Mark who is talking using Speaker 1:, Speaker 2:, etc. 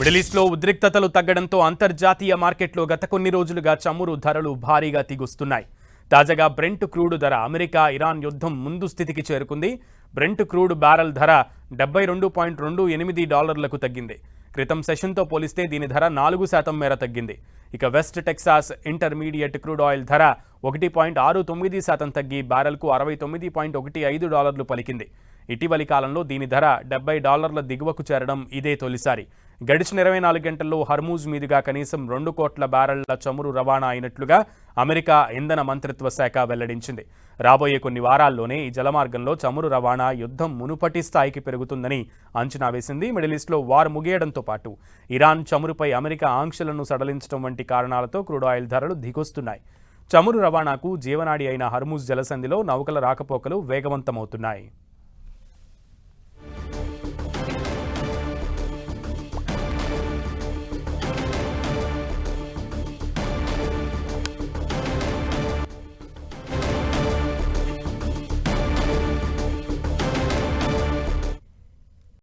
Speaker 1: Middle ఈస్ట్లో ఉద్రిక్తతలు తగ్గడంతో అంతర్జాతీయ మార్కెట్లో గత కొన్ని రోజులుగా చమురు ధరలు భారీగా దిగుస్తున్నాయి. తాజాగా బ్రెంట్ క్రూడ్ ధర అమెరికా ఇరాన్ యుద్ధం ముందు స్థితికి చేరుకుంది. బ్రెంట్ క్రూడ్ బ్యారెల్ ధర $72.28 తగ్గింది. క్రితం సెషన్తో పోలిస్తే దీని ధర 4% మేర తగ్గింది. ఇక west Texas intermediate crude oil ధర 1.69% తగ్గి బ్యారెల్కు $69.15 పలికింది. ఇటీవలి కాలంలో దీని ధర $70 దిగువకు చేరడం ఇదే తొలిసారి. గడిచిన 24 గంటల్లో హర్మూజ్ మీదుగా కనీసం 2 కోట్ల బ్యారెళ్ల చమురు రవాణా అయినట్లుగా అమెరికా ఇంధన మంత్రిత్వ శాఖ వెల్లడించింది. రాబోయే కొన్ని వారాల్లోనే ఈ జలమార్గంలో చమురు రవాణా యుద్ధం మునుపటి స్థాయికి పెరుగుతుందని అంచనా వేసింది. మిడిల్ ఈస్ట్లో వార్ ముగియడంతో పాటు ఇరాన్ చమురుపై అమెరికా ఆంక్షలను సడలించడం వంటి కారణాలతో క్రూడ్ ఆయిల్ ధరలు దిగొస్తున్నాయి. చమురు రవాణాకు జీవనాడి అయిన హర్మూజ్ జలసంధిలో నౌకల రాకపోకలు వేగవంతమవుతున్నాయి.